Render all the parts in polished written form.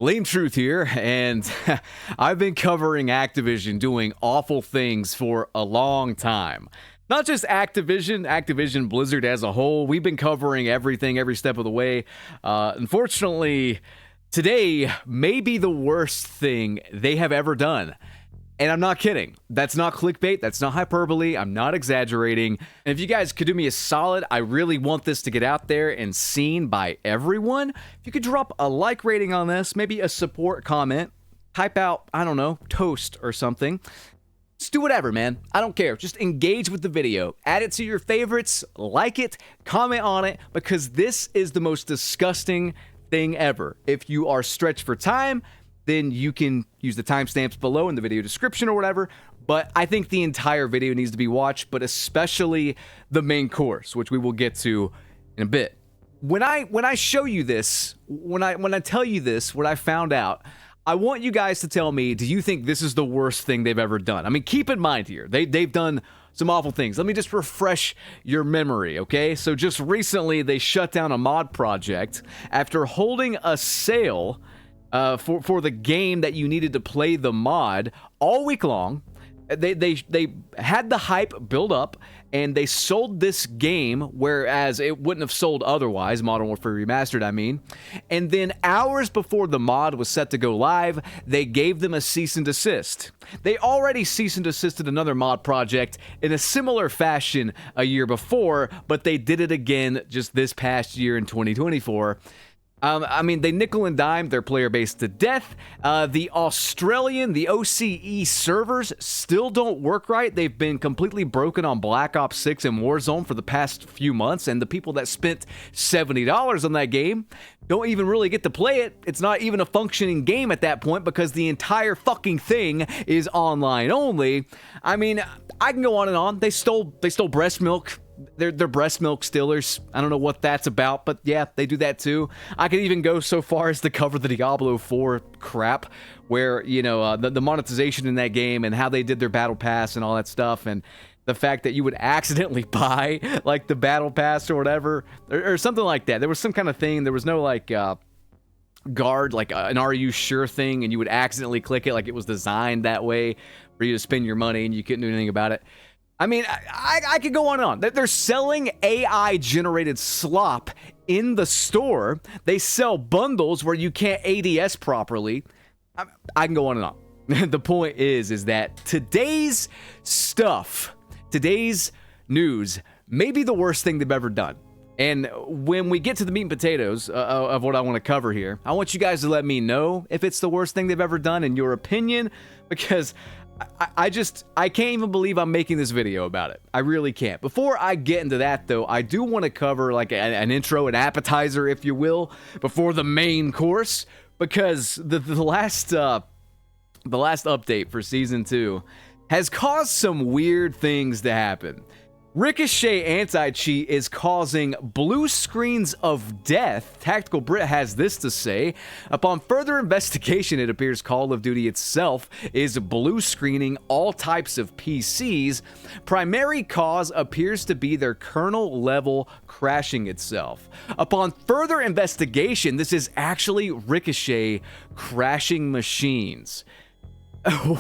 Lame Truth here, and I've been covering Activision doing awful things for a long time. Not just Activision Blizzard as a whole. We've been covering everything every step of the way. Unfortunately, today may be the worst thing they have ever done. And I'm not kidding. That's not clickbait. That's not hyperbole. I'm not exaggerating. And if you guys could do me a solid, I really want this to get out there and seen by everyone. If you could drop a like rating on this, maybe a support comment, type out, I don't know, toast or something. Just do whatever, man. I don't care. Just engage with the video. Add it to your favorites, like it, comment on it, because this is the most disgusting thing ever. If you are stretched for time, then you can use the timestamps below in the video description or whatever. But I think the entire video needs to be watched, but especially the main course, which we will get to in a bit. When I show you this, when I tell you this, what I found out, I want you guys to tell me, do you think this is the worst thing they've ever done? I mean, keep in mind here, they've done some awful things. Let me just refresh your memory, okay? So just recently, they shut down a mod project after holding a sale for the game that you needed to play the mod all week long. They had the hype build up, and they sold this game, whereas it wouldn't have sold otherwise, Modern Warfare Remastered, I mean. And then hours before the mod was set to go live, they gave them a cease and desist. They already cease and desisted another mod project in a similar fashion a year before, but they did it again just this past year in 2024. I mean, they nickel and dime their player base to death. The OCE servers still don't work right. They've been completely broken on Black Ops 6 and Warzone for the past few months, and the people that spent $70 on that game don't even really get to play it. It's not even a functioning game at that point because the entire fucking thing is online only. I mean, I can go on and on. They stole breast milk. They're breast milk stealers. I don't know what that's about, but yeah, they do that too. I could even go so far as to cover the Diablo 4 crap, where, you know, the monetization in that game and how they did their battle pass and all that stuff, and the fact that you would accidentally buy, like, the battle pass or whatever, or something like that. There was some kind of thing. There was no, like, guard, like an Are You Sure thing, and you would accidentally click it, like it was designed that way for you to spend your money, and you couldn't do anything about it. I mean, I could go on and on. They're selling AI-generated slop in the store. They sell bundles where you can't ADS properly. I can go on and on. The point is that today's stuff, today's news, may be the worst thing they've ever done. And when we get to the meat and potatoes of what I want to cover here, I want you guys to let me know if it's the worst thing they've ever done in your opinion, because I can't even believe I'm making this video about it. I really can't. Before I get into that, though, I do want to cover like an intro, an appetizer, if you will, before the main course, because the last update for Season 2 has caused some weird things to happen. Ricochet Anti-Cheat is causing blue screens of death. Tactical Brit has this to say: upon further investigation, it appears Call of Duty itself is blue screening all types of PCs. Primary cause appears to be their kernel level crashing itself. Upon further investigation, this is actually Ricochet crashing machines.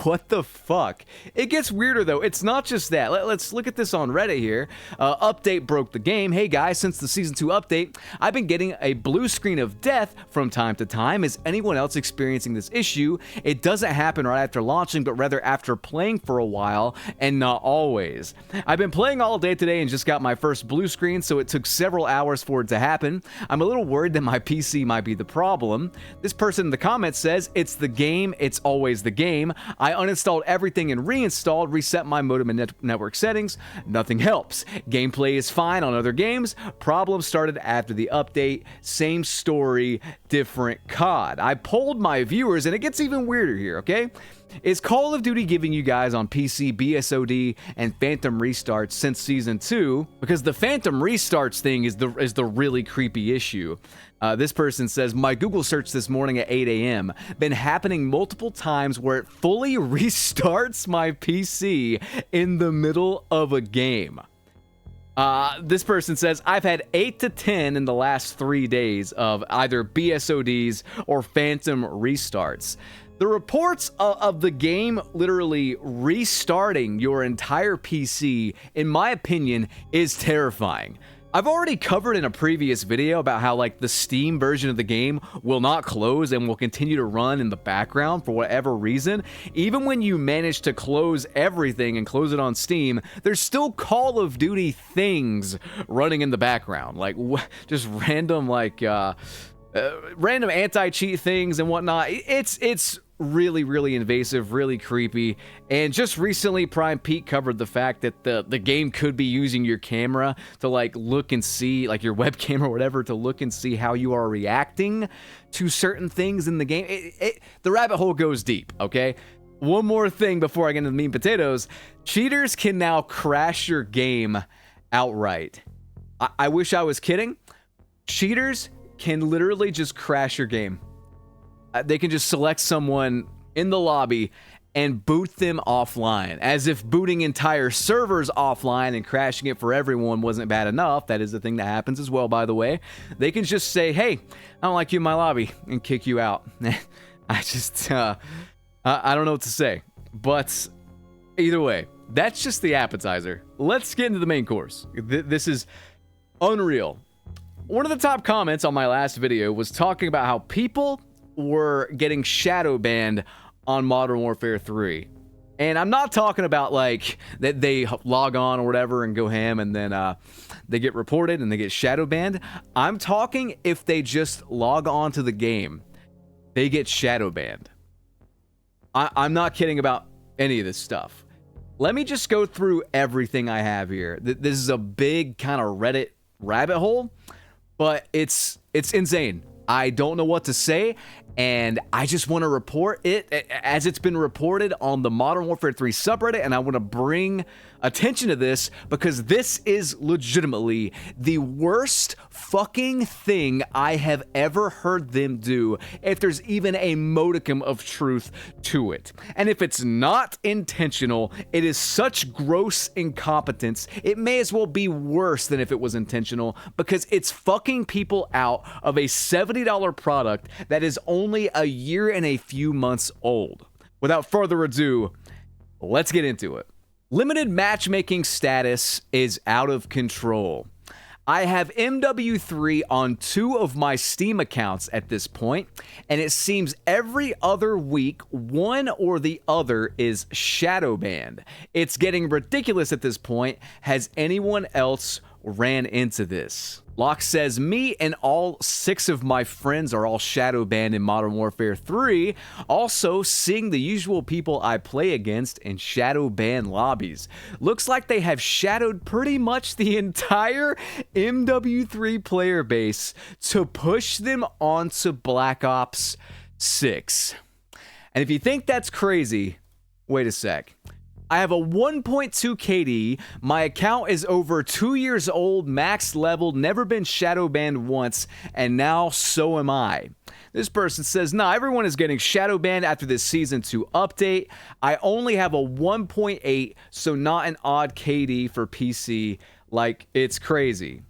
What the fuck? It gets weirder though. It's not just that. Let's look at this on Reddit here. Update broke the game. Hey guys, since the Season 2 update, I've been getting a blue screen of death from time to time. Is anyone else experiencing this issue? It doesn't happen right after launching, but rather after playing for a while, and not always. I've been playing all day today and just got my first blue screen, so it took several hours for it to happen. I'm a little worried that my PC might be the problem. This person in the comments says, it's the game, it's always the game. I uninstalled everything and reinstalled, reset my modem and network settings. Nothing helps. Gameplay is fine on other games. Problems started after the update. Same story, different COD. I polled my viewers, and it gets even weirder here, okay? Is Call of Duty giving you guys on PC BSOD and Phantom restarts since Season 2? Because the Phantom restarts thing is the really creepy issue. This person says, my Google search this morning at 8 a.m. been happening multiple times where it fully restarts my PC in the middle of a game. This person says, I've had 8 to 10 in the last 3 days of either BSODs or phantom restarts. The reports of the game literally restarting your entire PC, in my opinion, is terrifying. I've already covered in a previous video about how like the Steam version of the game will not close and will continue to run in the background for whatever reason. Even when you manage to close everything and close it on Steam, there's still Call of Duty things running in the background. Like just random random anti-cheat things and whatnot. It's really invasive, really creepy. And just recently, Prime Pete covered the fact that the game could be using your camera to like look and see, like your webcam or whatever, to look and see how you are reacting to certain things in the game. The rabbit hole goes deep, okay? One more thing before I get into the meat and potatoes. Cheaters can now crash your game outright. I wish I was kidding. Cheaters can literally just crash your game. They can just select someone in the lobby and boot them offline, as if booting entire servers offline and crashing it for everyone wasn't bad enough. That is the thing that happens as well, by the way. They can just say, hey, I don't like you in my lobby, and kick you out. I just, I don't know what to say. But either way, that's just the appetizer. Let's get into the main course. This is unreal. One of the top comments on my last video was talking about how people were getting shadow banned on Modern Warfare 3. And I'm not talking about like that they log on or whatever and go ham and then they get reported and they get shadow banned. I'm talking if they just log on to the game, they get shadow banned. I'm not kidding about any of this stuff. Let me just go through everything I have here. This is a big kind of Reddit rabbit hole, but it's insane. I don't know what to say, and I just want to report it as it's been reported on the Modern Warfare 3 subreddit, and I want to bring attention to this because this is legitimately the worst fucking thing I have ever heard them do, if there's even a modicum of truth to it. And if it's not intentional, it is such gross incompetence, it may as well be worse than if it was intentional, because it's fucking people out of a $70 product that is only a year and a few months old. Without further ado, let's get into it. Limited matchmaking status is out of control. I have MW3 on 2 of my Steam accounts at this point, and it seems every other week one or the other is shadow banned. It's getting ridiculous at this point. Has anyone else ran into this? Locke says, me and all 6 of my friends are all shadow banned in Modern Warfare 3. Also, seeing the usual people I play against in shadow ban lobbies. Looks like they have shadowed pretty much the entire MW3 player base to push them onto Black Ops 6. And if you think that's crazy, wait a sec. I have a 1.2 KD, my account is over 2 years old, max level, never been shadow banned once, and now so am I. This person says, nah, everyone is getting shadow banned after this Season 2 update. I only have a 1.8, so not an odd KD for PC, like, it's crazy.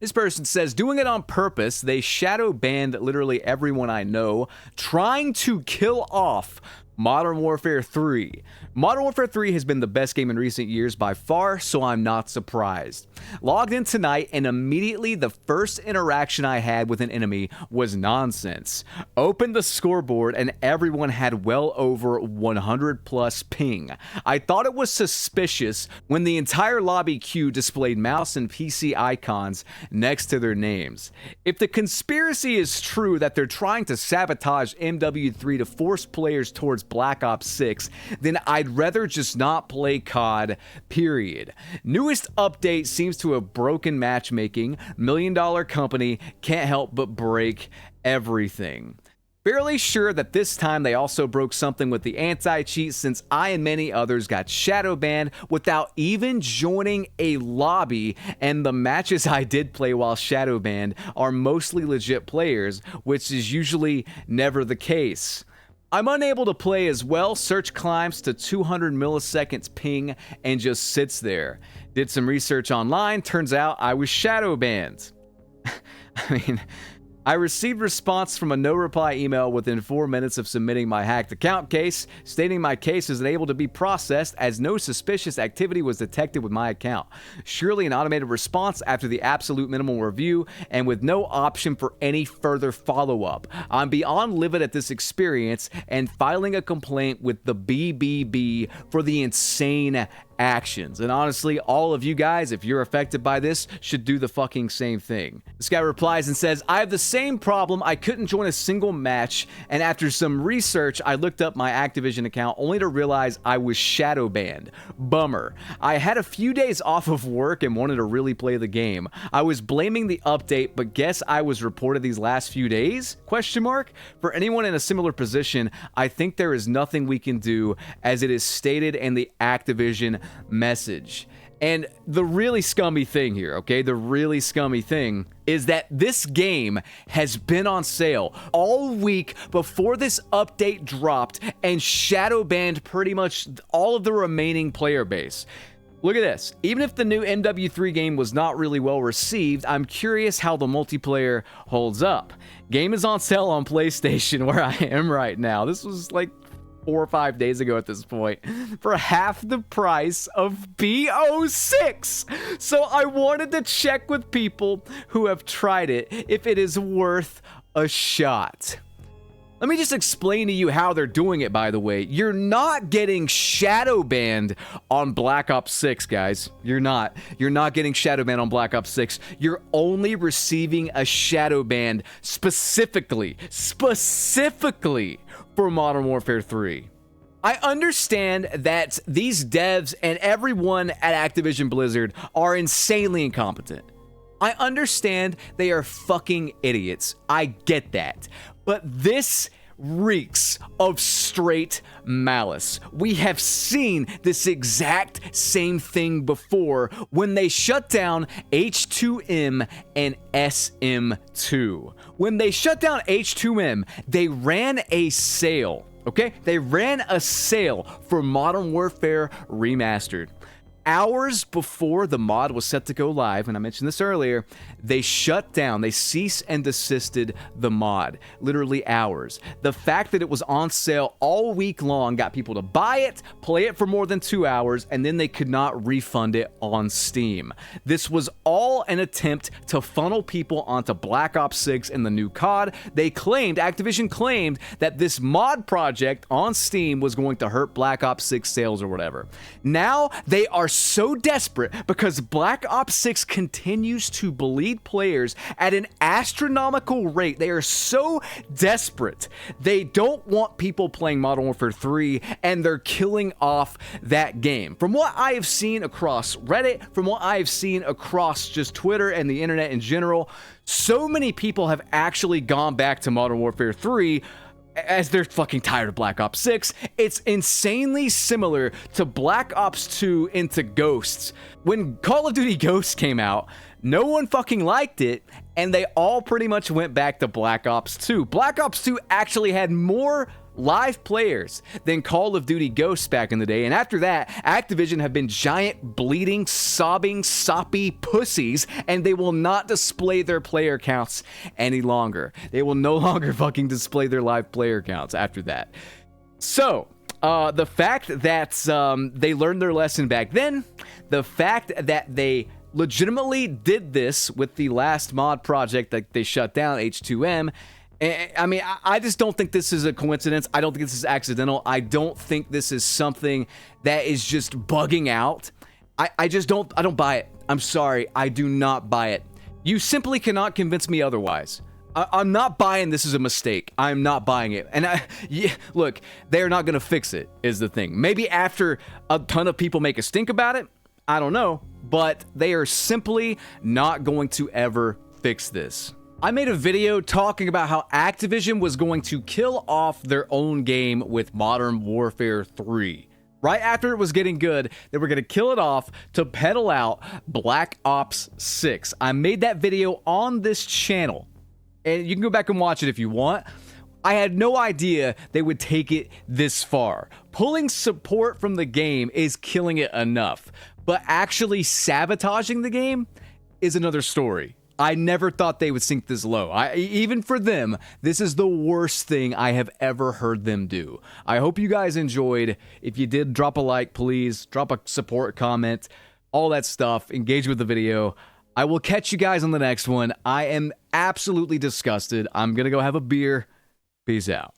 This person says, doing it on purpose, they shadow banned literally everyone I know, trying to kill off Modern Warfare 3. Modern Warfare 3 has been the best game in recent years by far, so I'm not surprised. Logged in tonight, and immediately the first interaction I had with an enemy was nonsense. Opened the scoreboard, and everyone had well over 100 plus ping. I thought it was suspicious when the entire lobby queue displayed mouse and PC icons next to their names. If the conspiracy is true that they're trying to sabotage MW3 to force players towards Black Ops 6, then I'd rather just not play COD, period. Newest update seems to have broken matchmaking. $1 million company can't help but break everything. Fairly sure that this time they also broke something with the anti-cheat, since I and many others got shadow banned without even joining a lobby, and the matches I did play while shadow banned are mostly legit players, which is usually never the case. I'm unable to play as well. Search climbs to 200 milliseconds ping and just sits there. Did some research online. Turns out I was shadow banned. I received response from a no-reply email within 4 minutes of submitting my hacked account case, stating my case is unable to be processed as no suspicious activity was detected with my account. Surely an automated response after the absolute minimal review and with no option for any further follow-up. I'm beyond livid at this experience and filing a complaint with the BBB for the insane actions. And honestly, all of you guys, if you're affected by this, should do the fucking same thing. This guy replies and says, I have the same problem. I couldn't join a single match, and after some research, I looked up my Activision account only to realize I was shadow banned. Bummer. I had a few days off of work and wanted to really play the game. I was blaming the update, but guess I was reported these last few days? Question mark. For anyone in a similar position, I think there is nothing we can do as it is stated in the Activision message. And the really scummy thing here, okay, the really scummy thing is that this game has been on sale all week before this update dropped and shadow banned pretty much all of the remaining player base. Look at this. Even if the new MW3 game was not really well received, I'm curious how the multiplayer holds up. Game is on sale on PlayStation where I am right now. This was like 4 or 5 days ago at this point, for half the price of BO6. So I wanted to check with people who have tried it if it is worth a shot. Let me just explain to you how they're doing it, by the way. You're not getting shadow banned on Black Ops 6, guys. You're not. You're not getting shadow banned on Black Ops 6. You're only receiving a shadow ban specifically for Modern Warfare 3. I understand that these devs and everyone at Activision Blizzard are insanely incompetent. I understand they are fucking idiots. I get that. But this reeks of straight malice. We have seen this exact same thing before when they shut down H2M and SM2. When they shut down H2M, they ran a sale, okay? They ran a sale for Modern Warfare Remastered. Hours before the mod was set to go live, and I mentioned this earlier, they shut down, they cease and desisted the mod. Literally hours. The fact that it was on sale all week long got people to buy it, play it for more than 2 hours, and then they could not refund it on Steam. This was all an attempt to funnel people onto Black Ops 6 and the new COD. Activision claimed that this mod project on Steam was going to hurt Black Ops 6 sales or whatever. Now they are so desperate because Black Ops 6 continues to bleed players at an astronomical rate. They are so desperate. They don't want people playing Modern Warfare 3, and they're killing off that game. From what I have seen across Reddit, from what I have seen across just Twitter and the internet in general, so many people have actually gone back to Modern Warfare 3 as they're fucking tired of Black Ops 6. It's insanely similar to Black Ops 2 into Ghosts. When Call of Duty Ghosts came out, no one fucking liked it, and they all pretty much went back to Black Ops 2. Black Ops 2 actually had more live players than Call of Duty Ghosts back in the day, and after that, Activision have been giant, bleeding, sobbing, soppy pussies, and they will not display their player counts any longer. They will no longer fucking display their live player counts after that. So, the fact that they learned their lesson back then, the fact that they legitimately did this with the last mod project that they shut down, H2M, I mean, I just don't think this is a coincidence. I don't think this is accidental. I don't think this is something that is just bugging out. I don't buy it. I'm sorry. I do not buy it. You simply cannot convince me otherwise. I'm not buying this is a mistake. I'm not buying it. And look, they're not going to fix it is the thing. Maybe after a ton of people make a stink about it, I don't know. But they are simply not going to ever fix this. I made a video talking about how Activision was going to kill off their own game with Modern Warfare 3. Right after it was getting good, they were going to kill it off to peddle out Black Ops 6. I made that video on this channel, and you can go back and watch it if you want. I had no idea they would take it this far. Pulling support from the game is killing it enough, but actually sabotaging the game is another story. I never thought they would sink this low. Even for them, this is the worst thing I have ever heard them do. I hope you guys enjoyed. If you did, drop a like, please. Drop a support comment, all that stuff. Engage with the video. I will catch you guys on the next one. I am absolutely disgusted. I'm going to go have a beer. Peace out.